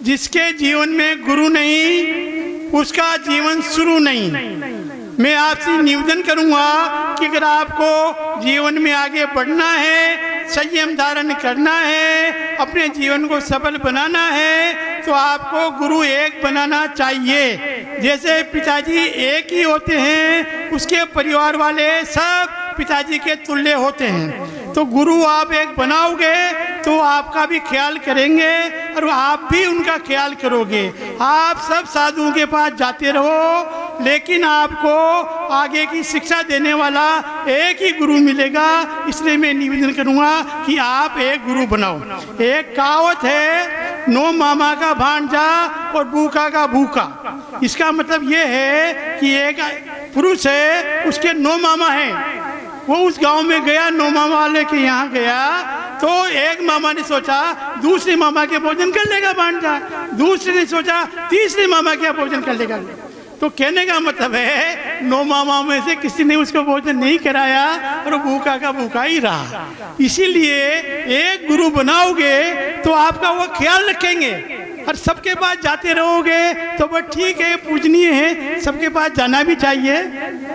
जिसके जीवन में गुरु नहीं उसका जीवन शुरू नहीं। मैं आपसे निवेदन करूंगा कि अगर आपको जीवन में आगे बढ़ना है, संयम धारण करना है, अपने जीवन को सफल बनाना है, तो आपको गुरु एक बनाना चाहिए। जैसे पिताजी एक ही होते हैं, उसके परिवार वाले सब पिताजी के तुल्य होते हैं। तो गुरु आप एक बनाओगे तो आपका भी ख्याल करेंगे और आप भी उनका ख्याल करोगे। आप सब साधुओं के पास जाते रहो, लेकिन आपको आगे की शिक्षा देने वाला एक ही गुरु मिलेगा। इसलिए मैं निवेदन करूंगा कि आप एक गुरु बनाओ। एक कहावत है, नो मामा का भांजा और भूखा का भूखा। इसका मतलब ये है कि एक पुरुष है, उसके 9 मामा हैं। वो उस गांव में गया, 9 मामा वाले के यहाँ गया, तो एक मामा ने सोचा दूसरे मामा के भोजन कर लेगा भांजा, दूसरे ने सोचा तीसरे मामा के भोजन कर लेगा। तो कहने का मतलब है 9 मामा में से किसी ने उसको भोजन नहीं कराया और भूखा का भूखा ही रहा। इसीलिए एक गुरु बनाओगे तो आपका वो ख्याल रखेंगे और सबके पास जाते रहोगे तो वह ठीक है, पूजनीय है, सबके पास जाना भी चाहिए,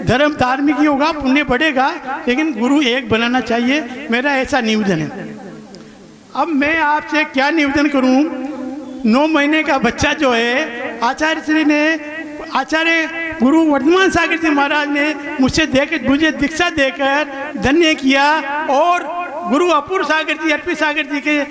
धर्म धार्मिक ही होगा, पुण्य बढ़ेगा, लेकिन गुरु एक बनाना चाहिए। मेरा ऐसा निवेदन है। अब मैं आपसे क्या निवेदन करूं, 9 महीने का बच्चा जो है, आचार्य श्री ने, आचार्य गुरु वर्धमान सागर जी महाराज ने मुझे दीक्षा देकर धन्य किया और गुरु अपूर्व सागर जी, अर्पित सागर जी के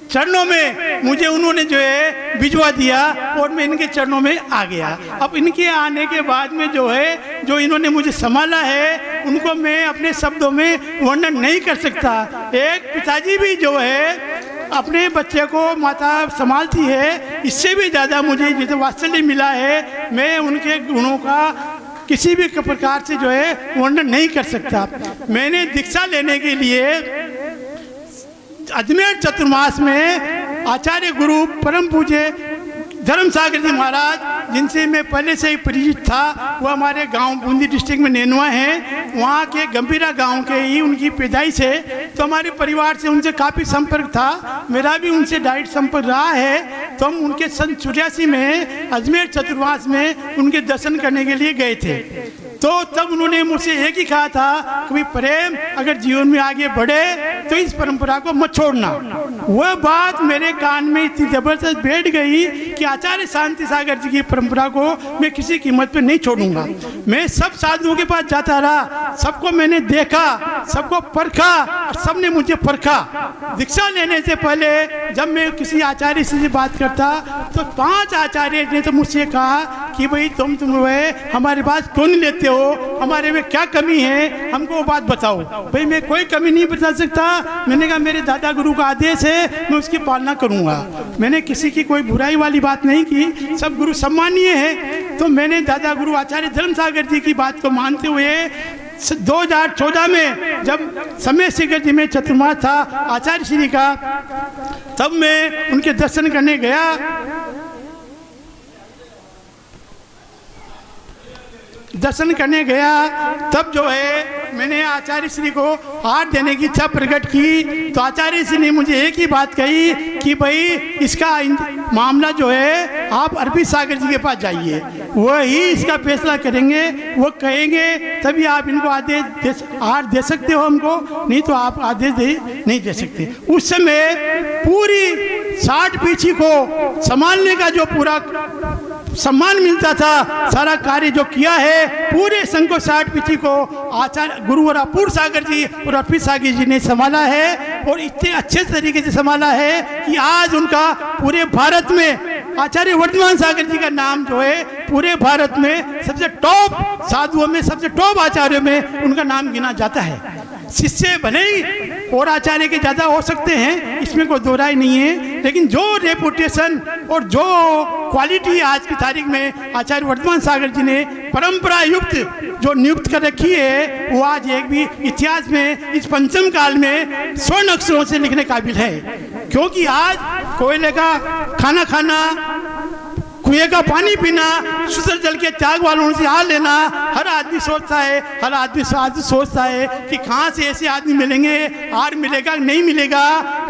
चरणों में मुझे उन्होंने जो है भिजवा दिया और मैं इनके चरणों में आ गया। अब इनके आने के बाद में जो है, जो इन्होंने मुझे संभाला है, उनको मैं अपने शब्दों में वर्णन नहीं कर सकता। एक पिताजी भी जो है अपने बच्चे को माता संभालती है, इससे भी ज़्यादा मुझे जिसे वात्सल्य मिला है, मैं उनके गुणों का किसी भी प्रकार से जो है वर्णन नहीं कर सकता। मैंने दीक्षा लेने के लिए अजमेर चतुर्मास में आचार्य गुरु परम पूज्य धर्म सागर जी महाराज, जिनसे मैं पहले से ही परिचित था, वो हमारे गांव बूंदी डिस्ट्रिक्ट में नेनुआ हैं, वहाँ के गंभीरा गांव के ही उनकी पैदाइश है। तो हमारे परिवार से उनसे काफ़ी संपर्क था, मेरा भी उनसे डायरेक्ट संपर्क रहा है। तो हम उनके सन 84 में अजमेर चतुर्मास में उनके दर्शन करने के लिए गए थे। तो तब उन्होंने मुझसे एक ही कहा था कि प्रेम, अगर जीवन में आगे बढ़े तो इस परंपरा को मत छोड़ना। वह बात मेरे कान में इतनी जबरदस्त बैठ गई कि आचार्य शांति सागर जी की परंपरा को मैं किसी कीमत पे नहीं छोड़ूंगा। मैं सब साधुओं के पास जाता रहा, सबको मैंने देखा, सबको परखा, सबने मुझे परखा। दीक्षा लेने से पहले जब मैं किसी आचार्य से बात करता तो 5 आचार्य ने तो मुझसे कहा कि भाई तुम हमारे पास क्यों नहीं लेते हो, हमारे में क्या कमी है, हमको वो बात बताओ। भाई मैं कोई कमी नहीं बता सकता। मैंने कहा मेरे दादा गुरु का आदेश है, मैं उसकी पालना करूंगा। मैंने किसी की कोई बुराई वाली बात नहीं की, सब गुरु सम्मानीय है। तो मैंने दादा गुरु आचार्य धर्म सागर जी की बात को मानते हुए 2014 में जब समय शिखर जी में चतुर्मास था आचार्य श्री का, तब मैं उनके दर्शन करने गया। तब जो है मैंने आचार्य श्री को हाथ देने की इच्छा प्रकट की। तो आचार्य श्री ने मुझे एक ही बात कही कि भाई इसका मामला जो है आप अर्पित सागर जी के पास जाइए, वही इसका फैसला करेंगे, वो कहेंगे तभी आप इनको आदेश हाथ दे सकते हो हमको, नहीं तो आप आदेश नहीं दे सकते। उस समय पूरी 60 पीढ़ी को संभालने का जो पूरा सम्मान मिलता था, सारा कार्य जो किया है पूरे संघ को 60 पीढ़ी को आचार्य गुरु और अपूर्व सागर जी और अर्पित सागर जी ने संभाला है और इतने अच्छे तरीके से संभाला है कि आज उनका पूरे भारत में आचार्य वर्धमान सागर जी का नाम जो है पूरे भारत में सबसे टॉप साधुओं में, सबसे टॉप आचार्यों में उनका नाम गिना जाता है। शिष्य भले ही और आचार्य के ज़्यादा हो सकते हैं, इसमें कोई दो राय नहीं है, लेकिन जो रेपुटेशन और जो क्वालिटी आज की तारीख में आचार्य वर्धमान सागर जी ने परंपरा युक्त जो नियुक्त कर रखी है, वो आज एक भी इतिहास में इस पंचम काल में स्वर्ण अक्षरों से लिखने काबिल है। क्योंकि आज कोयले का खाना खाना, कुएं का पानी पीना, शुद्ध जल के त्याग वालों से हाल लेना, हर आदमी सोचता है कि कहाँ से ऐसे आदमी मिलेंगे, हार मिलेगा नहीं मिलेगा।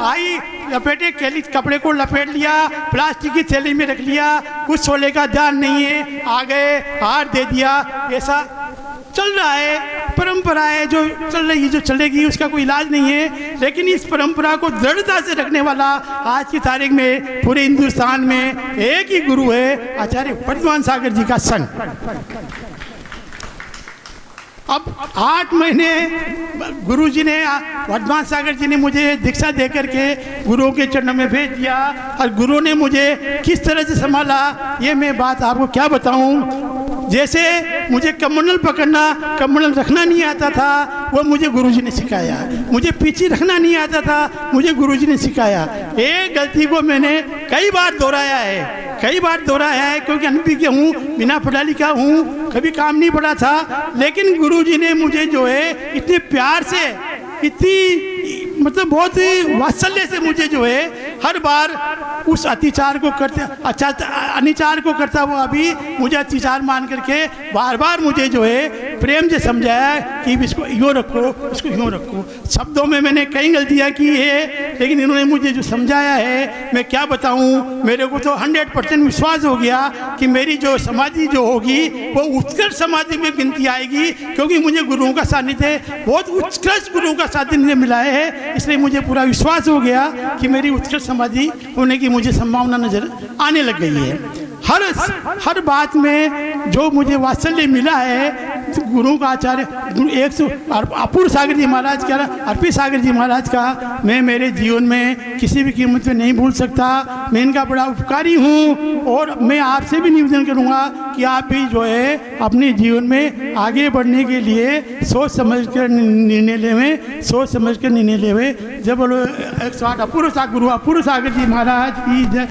आई लपेटे केली कपड़े को लपेट लिया, प्लास्टिक की थैली में रख लिया, कुछ सोने का ध्यान नहीं है, आ गए हार दे दिया, ऐसा चल रहा है। परंपरा है जो चल रही है, जो चलेगी, उसका कोई इलाज नहीं है। लेकिन इस परंपरा को दृढ़ता से रखने वाला आज की तारीख में पूरे हिंदुस्तान में एक ही गुरु है, आचार्य वर्धमान सागर जी का संघ। अब 8 महीने गुरुजी ने, वर्धमान सागर जी ने मुझे दीक्षा दे करके गुरुओं के चरणों में भेज दिया, और गुरु ने मुझे किस तरह से संभाला ये मैं बात आपको क्या बताऊं। जैसे मुझे कमंडल पकड़ना, कमंडल रखना नहीं आता था, वो मुझे गुरुजी ने सिखाया। मुझे पीछे रखना नहीं आता था, मुझे गुरुजी ने सिखाया। एक गलती को मैंने कई बार दोहराया है, क्योंकि अनभिज्ञ हूँ, बिना पढ़ा लिखा हूँ, कभी काम नहीं पड़ा था। लेकिन गुरुजी ने मुझे जो है इतने प्यार से, इतनी मतलब बहुत ही वात्सल्य से मुझे जो है हर बार उस अतिचार को करते, अनिचार को करता हुआ भी मुझे अतिचार मान करके बार बार मुझे जो है प्रेम से समझाया कि इसको यूँ रखो, इसको यूँ रखो। शब्दों में मैंने कई गलतियाँ की है, लेकिन इन्होंने मुझे जो समझाया है मैं क्या बताऊँ। मेरे को तो 100% विश्वास हो गया कि मेरी जो समाधि जो होगी वो उत्कर्ष समाधि में गिनती आएगी, क्योंकि मुझे गुरुओं का सानिध्य, बहुत उत्कृष्ट गुरुओं का सानिध्य मिला है। इसलिए मुझे पूरा विश्वास हो गया कि मेरी उत्कृष्ट समाधि होने की मुझे संभावना नजर आने लग गई है। हर बात में जो मुझे वात्सल्य मिला है गुरु का, आचार्य अपूर्व सागर जी महाराज का, अर्पित सागर जी महाराज का, मैं मेरे जीवन में किसी भी कीमत में नहीं भूल सकता। मैं इनका बड़ा उपकारी हूँ, और मैं आपसे भी निवेदन करूँगा कि आप भी जो है अपने जीवन में आगे बढ़ने के लिए सोच समझ कर निर्णय लेवें, सोच समझ कर निर्णय लेवें। जब बोलो 108 अपूर्व सागर जी महाराज की जय।